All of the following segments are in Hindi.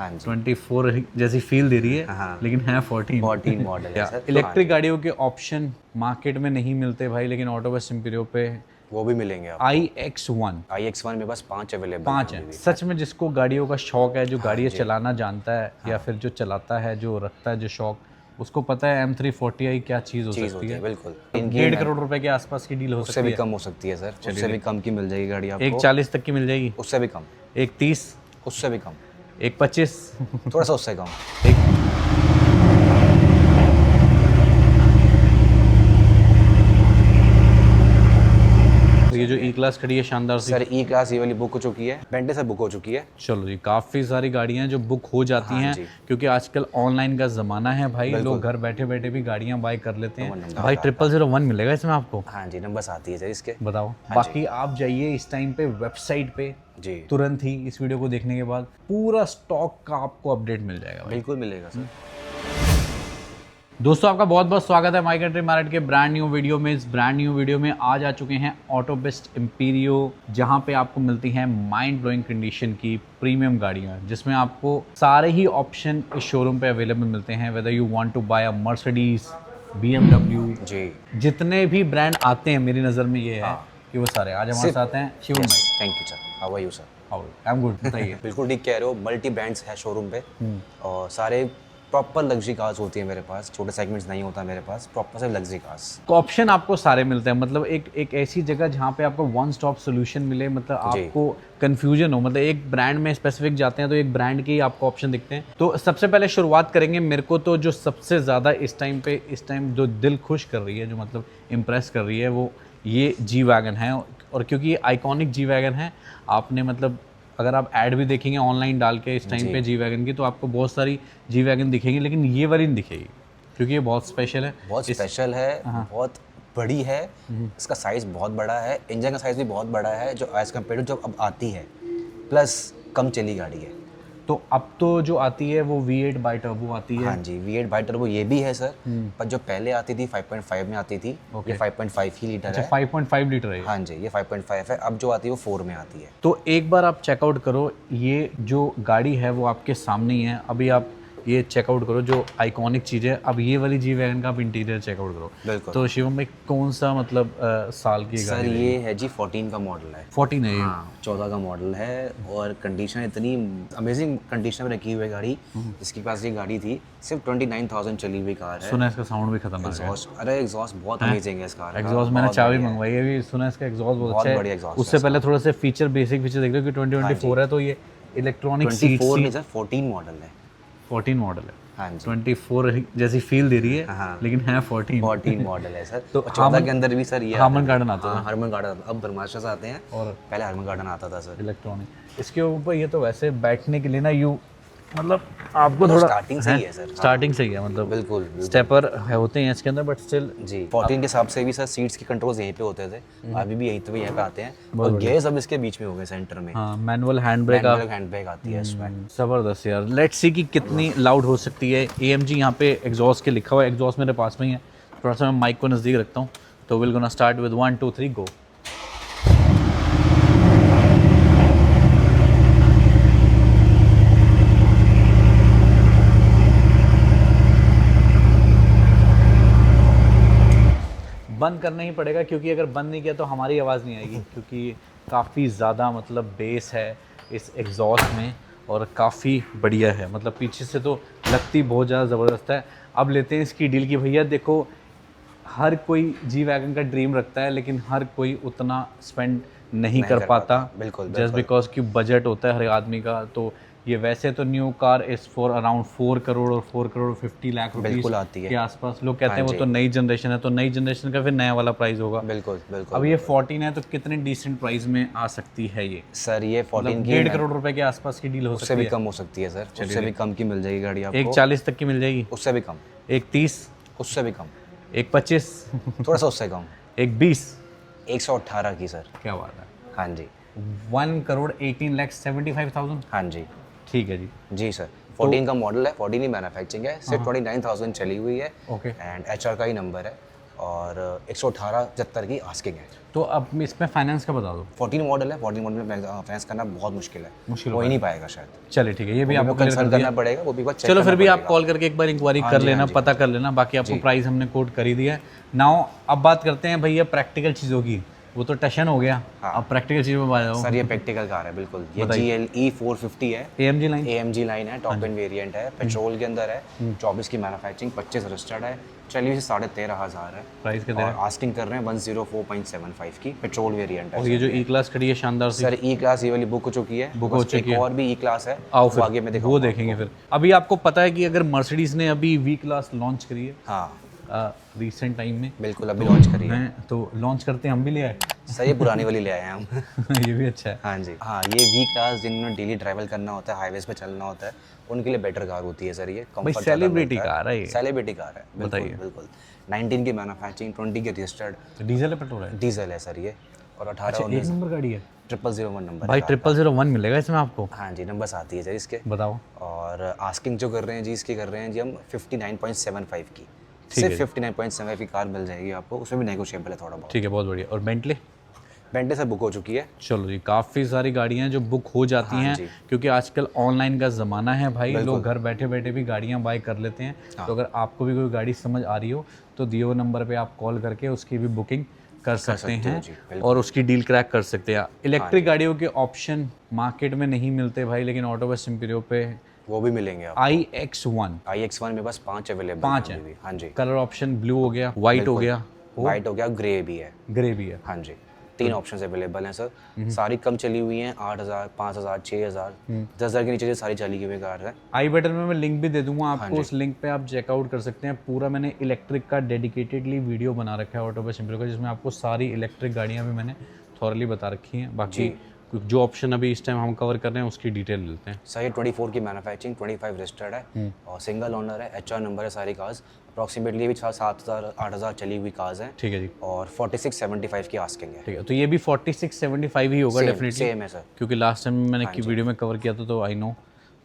हाँ जी 24 जैसी फील दे रही है, हाँ। लेकिन है 14। 14 मॉडल है सर। तो इलेक्ट्रिक गाड़ियों के ऑप्शन मार्केट में नहीं मिलते भाई, लेकिन ऑटो बस इम्पीरियो पे वो भी मिलेंगे आपको। iX1 iX1 में बस 5 अवेलेबल 5 हैं है। अभी भी। सच में जिसको गाड़ियों का शौक है, जो गाड़ियाँ जी। चलाना जानता है या फिर जो चलाता है, जो रखता है जो शौक, उसको पता है M340i क्या चीज़ हो चीज़ सकती होती है है। बिल्कुल। 1.5 करोड़ रुपए के आसपास की डील हो उससे सकती भी है। कम हो सकती है सर, उससे भी कम की मिल जाएगी गाड़ी आपको। 1.40 तक की मिल जाएगी, उससे भी कम, 1.30, उससे भी कम, 1.25 थोड़ा सा उससे कम। एक ये जो ई क्लास खड़ी है शानदार सी। सर ई क्लास ये वाली बुक हो चुकी है, बेंटे से बुक हो चुकी है। चलो जी, काफ़ी सारी गाड़ियां हैं जो बुक हो जाती हाँ हैं, जी। क्योंकि आजकल ऑनलाइन का ज़माना है भाई, बिल्कुल। लोग घर बैठे बैठे भी गाड़ियां बाय कर लेते हैं। नंबर भाई आता है। 0001 मिलेगा इसमें आपको, हाँ जी नंबर्स आती है सर इसके। बताओ। हाँ बाकी आप जाइए इस टाइम पे वेबसाइट पे, जी तुरंत ही इस वीडियो को देखने के बाद पूरा स्टॉक का आपको अपडेट मिल जाएगा भाई। बिल्कुल मिलेगा सर। दोस्तों आपका बहुत बहुत स्वागत है माई कंट्री मार्केट के ब्रांड न्यू वीडियो में। इस ब्रांड न्यू वीडियो में आज आ चुके हैं ऑटो बेस्ट इम्पीरियो, जहां पे आपको मिलती हैं माइंड ब्लोइंग कंडीशन की प्रीमियम गाड़ियां, जिसमें आपको सारे ही ऑप्शन इस शोरूम पे अवेलेबल मिलते हैं। Whether you want to buy a Mercedes, BMW, जी जितने भी ब्रांड आते हैं, मेरी नज़र में ये है कि वो सारे। आज हमारे साथ हैं शिवम भाई। Thank you sir. How are you sir? I am good, बताइए। बिल्कुल ठीक कह रहे हो, मल्टी ब्रांड्स है शोरूम पे और सारे प्रॉपर लग्जरी कार्स होती है मेरे पास, छोटे सेगमेंट्स नहीं होता मेरे पास, प्रॉपर से लग्जरी कार्स। ऑप्शन आपको सारे मिलते हैं, मतलब एक ऐसी जगह जहाँ पे आपको वन स्टॉप सोल्यूशन मिले, मतलब जी। आपको कंफ्यूजन हो, मतलब एक ब्रांड में स्पेसिफिक जाते हैं तो एक ब्रांड के ही आपको ऑप्शन दिखते हैं। तो सबसे पहले शुरुआत करेंगे, मेरे को तो जो सबसे ज़्यादा इस टाइम जो दिल खुश कर रही है, जो मतलब इम्प्रेस कर रही है, वो ये जी वैगन है। और क्योंकि ये आइकॉनिक जी वैगन है, आपने मतलब अगर आप ऐड भी देखेंगे ऑनलाइन डाल के इस टाइम पे जी वैगन की, तो आपको बहुत सारी जी वैगन दिखेंगी, लेकिन ये वाली नहीं दिखेगी, क्योंकि ये बहुत स्पेशल है। बहुत स्पेशल है, बहुत बड़ी है, इसका साइज़ बहुत बड़ा है, इंजन का साइज़ भी बहुत बड़ा है जो एज़ कम्पेयर टू जब अब आती है, प्लस कम चली गाड़ी है। तो अब तो जो आती है वो V8 बाई टर्बो आती है। हाँ जी V8 बाई टर्बो ये भी है सर, पर जो पहले आती थी 5.5 में आती थी, ये 5.5 ही लीटर अच्छा, है। 5.5 लीटर है। हाँ जी ये 5.5 है, अब जो आती है वो 4 में आती है। तो एक बार आप चेकआउट करो, ये जो गाड़ी है वो आपके सामने ही है। अभी आप ये चेकआउट करो जो आइकॉनिक चीज़ है। अब ये वाली जी वैगन का आप इंटीरियर चेकआउट करो। बिल्कुल। तो शिवम भाई, कौन सा मतलब साल की सर गाड़ी ये है जी 14 का मॉडल है। 14 है ये। हाँ 14 का मॉडल है और कंडीशन इतनी अमेजिंग कंडीशन में रखी हुई है गाड़ी। जिसके पास ये गाड़ी थी सिर्फ 29,000 चली हुई कार है। सुना है इसका साउंड भी खतरनाक है। एग्जॉस्ट, अरे एग्जॉस्ट बहुत अमेजिंग है इस कार का। एग्जॉस्ट मैंने चाबी मंगवाई है अभी, सुना है इसका एग्जॉस्ट बहुत अच्छा बढ़िया है। exhaust उससे पहले थोड़ा सा फीचर, बेसिक फीचर देख लो कि 2024 है, तो ये इलेक्ट्रॉनिक सीट 24 नहीं सर 14 मॉडल है। 14 मॉडल है। हाँ जी 24 जैसी फील दे रही है, हाँ। लेकिन है 14। 14 मॉडल है सर। तो और 14 के अंदर भी सर ये हार्मन गार्डन आता हाँ हरमन गार्डन, अब ब्रह्मास्त्र से आते हैं और पहले हरमन गार्डन आता था सर। इलेक्ट्रॉनिक। इसके ऊपर ये तो वैसे बैठने के लिए ना, यू मतलब आपको थोड़ा स्टार्टिंग से ही है सर। स्टार्टिंग से ही है, मतलब बिल्कुल स्टेपर होते हैं इसके अंदर, बट स्टिल जी 14 के हिसाब से भी सर सीट्स के कंट्रोल्स यहीं पे होते थे, अभी भी यहीं पे आते हैं और गियर्स अब इसके बीच में हो गए सेंटर में। हाँ, manual hand brake hand brake आती है इसमें। ज़बरदस्त यार। लेट्स सी कि कितनी लाउड हो सकती है। AMG यहाँ पे एग्जॉस्ट के लिखा हुआ है, एग्जॉस्ट मेरे पास में ही है। थोड़ा सा मैं माइक को नज़दीक रखता हूँ, तो विल गोना स्टार्ट विद 1 2 3 गो। बंद करना ही पड़ेगा, क्योंकि अगर बंद नहीं किया तो हमारी आवाज़ नहीं आएगी, क्योंकि काफ़ी ज़्यादा मतलब बेस है इस एग्जॉस्ट में और काफ़ी बढ़िया है। मतलब पीछे से तो लगती बहुत ज़्यादा ज़बरदस्त है। अब लेते हैं इसकी डील की। भैया देखो, हर कोई जी वैगन का ड्रीम रखता है, लेकिन हर कोई उतना स्पेंड नहीं कर पाता। बिल्कुल जस्ट बिकॉज कि बजट होता है हर आदमी का। तो ये वैसे तो न्यू कार इस फॉर अराउंड 4 करोड़ और 4 करोड़ 50 लाख रुपीस बिल्कुल आती है के आसपास। लोग कहते हैं वो तो नई जनरेशन है, तो नई जनरेशन का फिर नया वाला प्राइस होगा। बिल्कुल बिल्कुल। अब ये 14 है, तो कितने डिसेंट प्राइस में आ सकती है ये? सर ये 14 की 1.5 करोड़ रुपए के आसपास की डील हो उससे सकती भी है। कम हो सकती है सर, उससे भी कम की मिल जाएगी गाड़ी आपको। 1.40 तक की मिल जाएगी, उससे भी कम, 1.30, उससे भी कम, 1.25, थोड़ा सा उससे कम, 1.20। 118 की सर। क्या बात है। हाँ जी 1 करोड़ 18,75,000। हाँ जी ठीक है जी। जी सर 14 का मॉडल है, 14 ही मैन्युफैक्चरिंग है, सिर्फ 29,000 चली हुई है ओके। एंड HR का ही नंबर है और 118,75 की आस्किंग है। तो अब इसमें फाइनेंस का बता दो। 14 मॉडल है, 14 मॉडल में फाइनेंस करना बहुत मुश्किल है, मुश्किल हो ही नहीं पाएगा शायद। चलिए ठीक है, ये भी आपको आपको clear कर कंसल्ट दिया। करना पड़ेगा, वो भी बात चलो फिर भी आप कॉल करके एक बार इंक्वायरी कर लेना, पता कर लेना, बाकी आपको प्राइस हमने कोट कर ही दिया है। नाउ अब बात करते हैं भैया प्रैक्टिकल चीज़ों की, वो तो टशन हो गया, अब प्रैक्टिकल चीज़ों में बात जाओ। सर ये प्रैक्टिकल कार है बिल्कुल, ये GLE 450 है, AMG लाइन, AMG लाइन है, टॉप एंड वेरिएंट है, पेट्रोल के अंदर है, 24 की मैन्युफैक्चरिंग, 25 रजिस्टर्ड है, चलिए 13,500 है प्राइस के और आस्किंग कर रहे हैं 104.75 की, पेट्रोल वेरिएंट है। और ये जो ई क्लास खड़ी है शानदार सी, सर ई क्लास ये वाली बुक हो चुकी है, बुक हो चुकी है, और भी ई क्लास है, आओ वो फिर आगे में वो देखेंगे। फिर अभी आपको पता है कि अगर मर्सिडीज ने अभी वी क्लास लॉन्च करी है हाँ रिसेंट टाइम में, बिल्कुल अभी लॉन्च करी है। मैं तो लॉन्च करते हैं हम भी ले आए। सर ये पुरानी वाली ले आए हैं हम। ये भी अच्छा है। हाँ जी, हाँ ये वी क्लास जिन्होंने डेली ट्रैवल करना होता है, हाईवेज पे चलना होता है, उनके लिए बेटर कार होती है सर। ये कंफर्ट सेलिब्रिटी कार है ये, सेलिब्रिटी कार है, बिल्कुल बिल्कुल। 19 की मैन्युफैक्चरिंग, 20 की रजिस्टर्ड। डीजल है पेट्रोल है? डीजल है सर ये, और 18 एक नंबर गाड़ी है 0001 नंबर भाई, 0001 मिलेगा इसमें आपको? हाँ जी, नंबर्स आती है सर इसके। बताओ। और आस्किंग जो कर रहे हैं जी, इसकी कर रहे हैं जी हम 59.75 की, सिर्फ 59.75 की कार मिल जाएगी आपको, उसमें भी नेगोशिएबल है थोड़ा बहुत। ठीक है, बहुत बढ़िया। और बेंटले? बेंटले सर बुक हो चुकी है। चलो जी, काफ़ी सारी गाड़ियाँ हैं जो बुक हो जाती हैं, क्योंकि आजकल ऑनलाइन का ज़माना है भाई, लोग घर बैठे बैठे भी गाड़ियाँ बाय कर लेते हैं। तो अगर आपको भी कोई गाड़ी समझ आ रही हो तो दिए हुए नंबर पे आप कॉल करके उसकी भी बुकिंग कर सकते हैं और उसकी डील क्रैक कर सकते हैं। इलेक्ट्रिक गाड़ियों के ऑप्शन मार्केट में नहीं मिलते भाई, लेकिन ऑटो बस एम्पिरियो पे वो भी मिलेंगे आप। iX1 में बस 5 अवेलेबल, 5 है। हाँ जी। कलर ऑप्शन ब्लू हो गया, वाइट हो गया, ग्रे भी है, ग्रे भी है। हाँ जी, 3 ऑप्शंस अवेलेबल हैं सर। सारी कम चली हुई हैं, 8,000, 5,000, 6,000, 10,000 के नीचे से सारी चली हुई कार है। आई बटन में मैं लिंक भी दे दूंगा आपको, उस लिंक पे आप चेकआउट कर सकते हैं। पूरा मैंने इलेक्ट्रिक का डेडिकेटेडली वीडियो बना रखा है ऑटो बस एम्पिरियो का, जिसमें आपको सारी इलेक्ट्रिक गाड़ियाँ भी मैंने थॉरली बता रखी हैं। बाकी जो ऑप्शन अभी इस टाइम हम कवर कर रहे हैं उसकी डिटेल लेते हैं। सर ये 24 की मैन्युफैक्चरिंग, 25 रजिस्टर्ड है और सिंगल ओनर है, HR नंबर है सारी कार्स। अप्रॉक्सीमेटली भी 7,000 8,000 चली हुई कार्स हैं। ठीक है जी। और 4675 की आस्किंग है। ठीक है, तो ये भी 4675 ही होगा डेफिनेटली, सेम है सर, क्योंकि लास्ट टाइम मैंने की वीडियो में कवर किया था तो आई नो।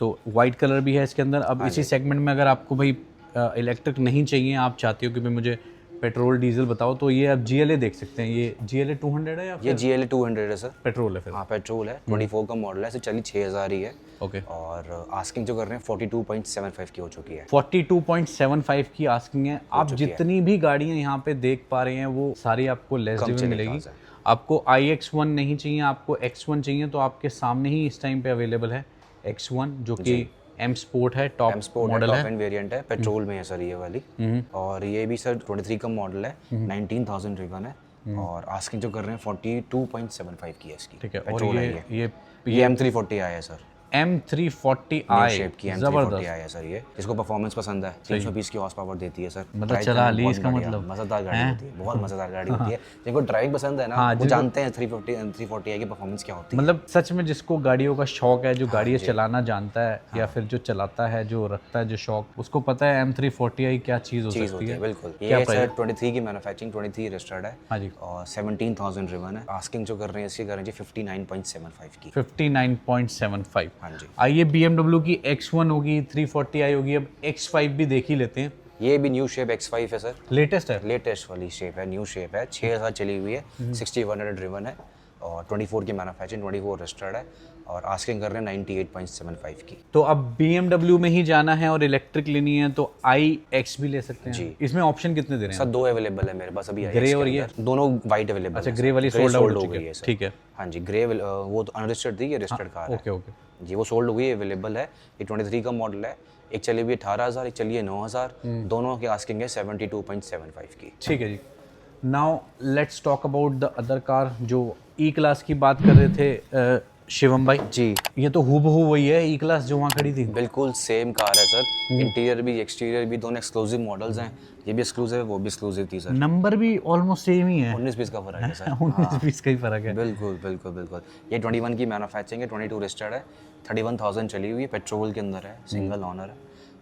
तो वाइट कलर भी है इसके अंदर। अब इसी सेगमेंट में अगर आपको भाई इलेक्ट्रिक नहीं चाहिए, आप चाहते हो कि भाई मुझे पेट्रोल डीजल बताओ, तो ये आप GLA देख सकते हैं। ये GLA 200 है या ये GLA 200 है सर, पेट्रोल है फिर? हाँ पेट्रोल है, 24 का मॉडल है, इसे चली 6,000 ही है। ओके। और आस्किंग जो कर रहे हैं 42.75 की हो चुकी है। 42.75 की आस्किंग है। आप जितनी भी गाड़ियां यहाँ पे देख पा रहे हैं वो सारी आपको लेस ड्रिवन मिलेगी। आपको iX1 नहीं चाहिए, आपको X1 चाहिए, तो आपके सामने ही इस टाइम पे अवेलेबल है X1, जो कि M स्पोर्ट है, टॉप मॉडल है, टॉप एंड वेरिएंट है, पेट्रोल में है सर ये वाली। और ये भी सर 23 का मॉडल है, 19,000 ड्रिवन है और आस्किंग जो कर रहे हैं 42.75 की है इसकी। ठीक है। और पेट्रोल है ये M340i है सर, M340i शेप की M340i है सर ये, जिसको परफॉर्मेंस पसंद है। 320 की हॉर्स पावर देती है सर, मतलब चला ली इसका मतलब। मज़ेदार गाड़ी होती है, बहुत मज़ेदार गाड़ी होती है। जिनको ड्राइविंग पसंद है ना, वो जानते हैं 340i की परफॉर्मेंस क्या होती है। मतलब सच में जिसको गाड़ियों का शौक है, जो गाड़ियाँ चलाना जानता है या फिर जो चलाता है, जो रखता है जो शौक, उसको पता है M340i क्या चीज़ हो सकती है। बिल्कुल। ये सर 23 की मैन्युफैक्चरिंग, 23 रजिस्टर्ड है। हाँ जी। और 17,000 ड्रिवन है। आस्किंग जो कर रहे हैं इसकी कर रहे हैं 59.75 की। 59.75। हाँ जी। आइए BMW की X1 होगी, 340i होगी, अब X5 भी देख ही लेते हैं। ये भी न्यू शेप X5 है सर, लेटेस्ट है, लेटेस्ट वाली शेप है, न्यू शेप है, 6,000 चली हुई है, 6100 ड्रिवन है और 24 की मैन्युफैक्चरिंग, 24 रजिस्टर्ड है और आस्किंग कर रहे हैं 98.75 की। तो अब BMW में ही जाना है और इलेक्ट्रिक लेनी है तो iX भी ले सकते हैं जी। इसमें ऑप्शन कितने दे रहे हैं सर? 2 अवेलेबल है मेरे पास अभी, ग्रे और ये दोनों वाइट अवेलेबल। अच्छा, ग्रे वाली सोल्ड आउट हो गई है। ठीक है, हाँ जी, ग्रे वो तो अनरजिस्टर्ड थी, ये रजिस्टर्ड कार है। ओके ओके जी, वो सोल्ड हो गई, अवेलेबल है। ये 23 का मॉडल है, एक चली हुई 18,000, एक चली है 9,000, दोनों की आस्किंग है 72.75 की। ठीक है जी। Now let's talk about the other car. जो E क्लास की बात कर रहे थे शिवम भाई जी, ये तो हूबहू वही है E क्लास जो वहाँ खड़ी थी। बिल्कुल सेम कार है सर, इंटीरियर भी एक्सटीरियर भी दोनों एक्सक्लूसिव मॉडल्स हैं। ये भी एक्सक्लूसिव है, वो भी एक्सक्लूसिव थी सर। नंबर भी ऑलमोस्ट सेम ही है, 19-20 का फर्क है सर। 19-20 का ही फर्क है। बिल्कुल बिल्कुल बिल्कुल। ये 21 की मैन्युफैक्चरिंग है, 22 रजिस्टर्ड है, 31,000 चली हुई है, पेट्रोल के अंदर है, सिंगल ओनर है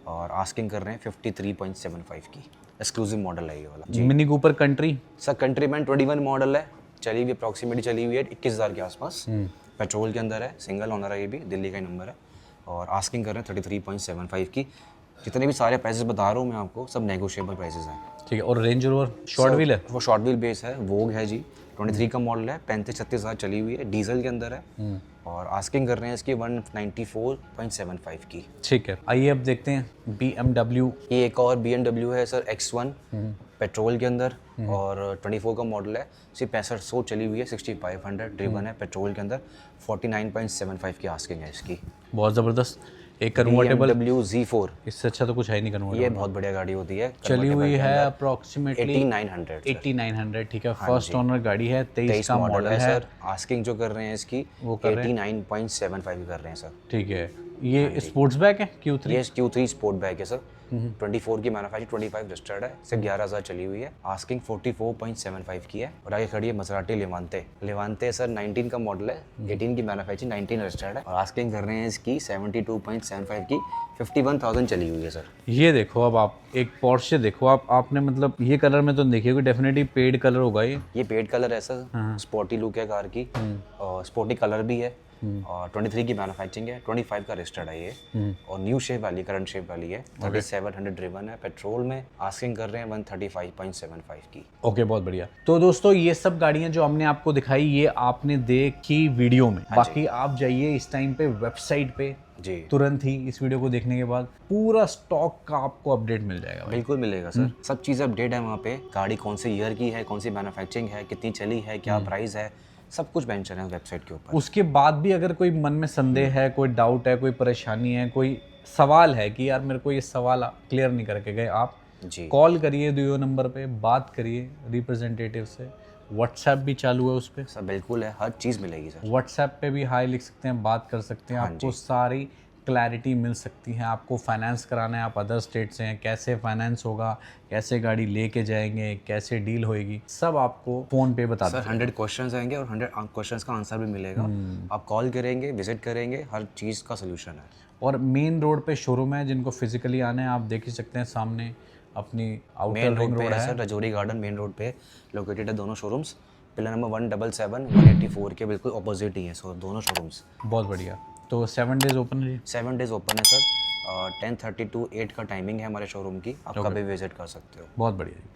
और आस्किंग कर रहे हैं 53.75 की। एक्सक्लूसिव मॉडल है ये वाला। Mini Cooper country sir countryman 21 model है, चली हुई अप्रॉक्सीमेटली चली हुई है 21,000 के आसपास, पेट्रोल के अंदर है, सिंगल ओनर है, ये भी दिल्ली का ही नंबर है और आस्किंग कर रहे हैं 33.75 की। जितने भी सारे प्राइसेस बता रहा हूँ मैं आपको, सब नेगोशिएबल प्राइसेस हैं। ठीक है। और रेंज रोवर शॉर्ट व्हील है? वो शॉर्ट व्हील बेस है, वोग है जी, 23 का मॉडल है, 35-36 हज़ार चली हुई है, डीजल के अंदर है और आस्किंग कर रहे हैं इसकी 194.75 की। ठीक है, आइए अब देखते हैं BMW। ये एक और BMW है सर, X1 पेट्रोल के अंदर और 24 का मॉडल है, सिर्फ 6500 चली हुई है, 6500 ड्रिवन है पेट्रोल के अंदर, 49.75 की आस्किंग है इसकी। बहुत ज़बरदस्त। एक कन्वर्टेबल, BMW Z4, इससे अच्छा तो कुछ है ही नहीं ये कन्वर्टेबल। बहुत बढ़िया गाड़ी होती है। चली हुई है अप्रॉक्सीमेटली 8900 8900। ठीक है, फर्स्ट ओनर गाड़ी है, 23 का मॉडल है सर। आस्किंग जो कर रहे हैं इसकी वो कर रहे हैं 89.75 कर रहे हैं सर। ठीक है। ये स्पोर्ट्स बैग है Q3? ये Q3 स्पोर्ट बैग है सर, 24 की मैन्युफैक्चर, 25 रजिस्टर्ड है, सिर्फ 11,000 चली हुई है, आस्किंग 44.75 की है। और आगे खड़ी है मसराटी लेवांते। लेवांते सर 19 का मॉडल है, 18 की मैन्युफैक्चर, 19 रजिस्टर्ड है और आस्किंग कर रहे हैं इसकी 72.75 की, 51,000 चली हुई है सर। ये देखो, अब आप एक पोर्शे देखो, आपने मतलब ये कलर में तो देखिए कि डेफिनेटली पेड कलर होगा ये पेड कलर है सर, स्पोर्टी लुक है कार की और स्पोर्टी कलर भी है और 23 की मैन्युफैक्चरिंग है, 25 का रजिस्टर्ड है ये और न्यू शेप वाली, करंट शेप वाली है, 3700 ड्रिवन है पेट्रोल में, आस्किंग कर रहे हैं 135.75 की। ओके, बहुत बढ़िया। तो दोस्तों ये सब गाड़ियां जो हमने आपको दिखाई, ये आपने देखी वीडियो में। बाकी आप जाइए इस टाइम पे वेबसाइट पे जी, तुरंत ही इस वीडियो को देखने के बाद पूरा स्टॉक का आपको अपडेट मिल जाएगा भाई। बिल्कुल मिलेगा सर, सब चीज़ अपडेट है वहाँ पे, गाड़ी कौन से ईयर की है, कौन सी मैन्युफैक्चरिंग है, कितनी चली है, क्या प्राइस है, सब कुछ मेंशन है वेबसाइट के ऊपर। उसके बाद भी अगर कोई मन में संदेह है, कोई डाउट है, कोई परेशानी है, कोई सवाल है कि यार मेरे को ये सवाल क्लियर नहीं करके गए, आप जी, कॉल करिए दियो नंबर पे, बात करिए रिप्रेजेंटेटिव से। व्हाट्सएप भी चालू है उस पर, सर बिल्कुल है, हर चीज़ मिलेगी सर। व्हाट्सएप पे भी हाई लिख सकते हैं, बात कर सकते हैं, आपको सारी क्लैरिटी मिल सकती है। आपको फाइनेंस कराना है, आप अदर स्टेट से हैं, कैसे फाइनेंस होगा, कैसे गाड़ी लेके जाएंगे, कैसे डील होएगी, सब आपको फ़ोन पे बता सर 100 क्वेश्चंस आएंगे और 100 क्वेश्चंस का आंसर भी मिलेगा। आप कॉल करेंगे, विजिट करेंगे, हर चीज़ का सोल्यूशन है। और मेन रोड पे शोरूम है, जिनको फिजिकली आना है आप देख ही सकते हैं, सामने अपनी आउटर मेन रिंग रोड पे रोड है है। Sir, Rajouri garden main road पे लोकेटेड है दोनों शोरूम्स, पिलर नंबर 177 184 के बिल्कुल ऑपोजिट ही है सो दोनों शोरूम्स। बहुत बढ़िया। तो 7 डेज ओपन है? 7 डेज ओपन है सर, 10:30 to 8 का टाइमिंग है हमारे शोरूम की, आप कभी विजिट कर सकते हो। बहुत बढ़िया।